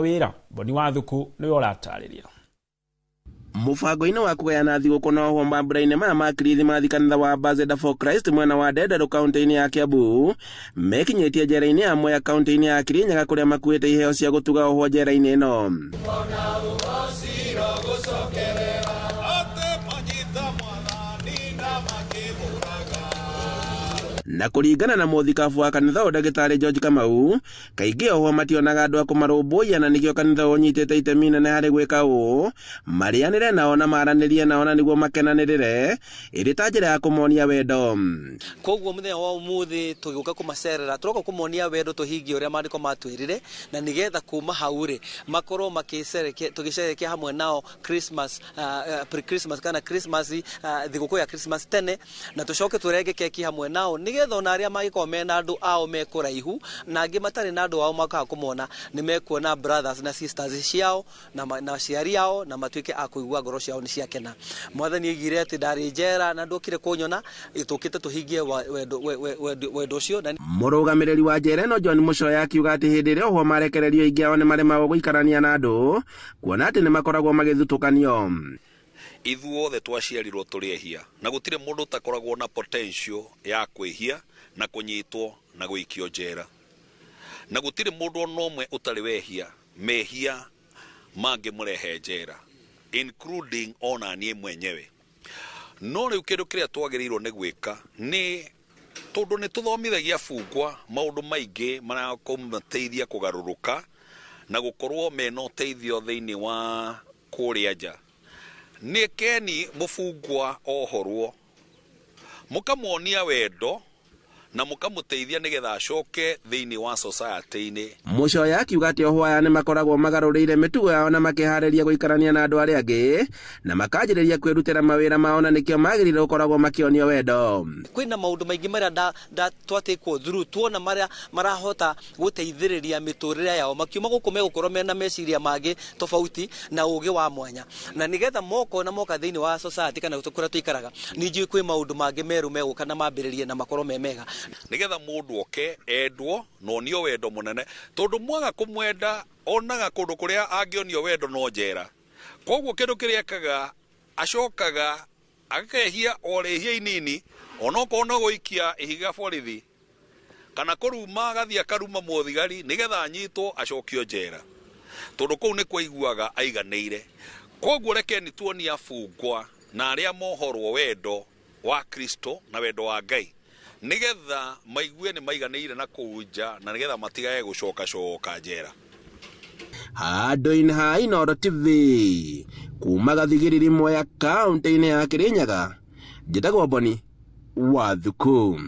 wira Boni Wathuku niwe ũratarĩria. Mubango-inĩ wa kũgayana thigũkũ na oho mambura-inĩ maya ma Kirithimathi kanitha wa Ambassador for Christ mwena wa Ndenderu kaunti-inĩ ya Kiambu mekinyĩtie njera-inĩ amwe ya kaunti-inĩ ya Kirinyaga kũrĩa makuĩte iheo cia gũtuga oho njera-inĩ ĩno. Na kuringana na mũthikabu wa kanitha ndagĩtarĩ George Kamau, kaingĩ oho mationaga andũ a kũmarũmbũiya na nĩkĩo kanitha ũnyitĩte itemi inene harĩ gwĩka ũũ, marĩanĩre nao na maranĩrie nao na nĩguo makenanĩrĩre ĩrĩ ta njĩra ya kũmonia wendo. Koguo mũthenya wa ũmũthĩ tũgĩũka kũmacerera tũroka kũmonia wendo tũhingie ũrĩa maandĩko matwĩrire na nĩgetha kuma hau rĩ makorwo tũgĩcerekia hamwe nao Christmas pre-Christmas kana Christmas thigũkũ ya Christmas tene na tũcoke turenge keki hamwe nao nĩgetha ona arĩa magĩkorwo mena andũ ao mekũraihu na angĩ matarĩ na andũ ao makaga kũmona nĩ mekuona brothers na sisters ciao na aciari ao na matuĩke a kũigua ngoro ciao nĩ ciakena. Mwathani augire atĩ ndarĩ njera na ndokire kũnyona tũkĩte tũhingie wendo ũcio. Mũrũgamĩrĩri wa njera ĩno John Muchoya akiuga atĩ hĩndĩ ĩrĩa oho marekererio aingĩ ao nĩ maremagwo gũikarania na andũ kuona atĩ nĩ makoragwo magĩthutũkanio. Ithuothe twaciarirwo tũrĩ ehia na gũtirĩ mũndũ utakoragwo na potential ya kwĩhia na kũnyitwo na gũikio njera na gũtirĩ mũndũ ona ũmwe ũtarĩ wehia mehia mangĩmũrehe njera including ona niĩ mwenyewe. No rĩu kĩndũ kĩrĩa twagĩrĩirwo nĩ gwĩka nĩ tondũ nĩ tũthomithagia bungwa maũndũ maingĩ marakũmateithia kũgarũrũka na gũkorwo mena ũteithio thĩinĩ wa kũrĩa nja. Nikeni mufungwa ohorwo mukamonia wendo na mukamuteithia nigetha acoke thiini wa society-ini. Muchoya akiuga atĩ oho aya nĩ makoragwo magarũrĩire mĩtugo yao na makĩharĩria gũikarania na andũ arĩa angĩ na makanjĩrĩria kwĩrutĩra mawĩra mao na nĩkĩo magĩrĩire gũkoragwo makĩonio wendo. Kwĩna maũndũ maingĩ marĩa twatĩkwo through tuona marĩa marahota gũteithĩrĩria mĩtũrĩre yao makiuma gũkũ megũkorwo mena meciria mangĩ tofauti na ũgĩ wa mwanya na nĩgetha moka thĩinĩ wa society kana kũrĩa tũikaraga nĩnjũĩ kwĩ maũndũ mangĩ merũ megũka na mambĩrĩrie na makorwo memega nigetha mũndũ oke endwo na onio wendo mũnene tondũ mwaga kũmwenda onaga kũndũ kũrĩa angĩonio wendo no njera. Koguo kĩndũ kĩrĩa ekaga acokaga agakehia o rĩhia inini onokorwo no gũikia ihiga borithi kana kũruma agathia karuma mũthigari nigetha anyitwo acokio njera tondũ kũu nĩ kwaiguaga aiganĩire. Koguo rekeni tuonia bungwa na arĩa mohorwo wendo wa Kristo na wendo wa Ngai nigetha maigue nĩ maiganĩire na kũnja na nigetha matigage gũcoka njera. Handũ-inĩ ha Inooro TV kuma Gathigiri moya kaunti-inĩ ya Kirinyaga njĩtagwo Boni Wathuku.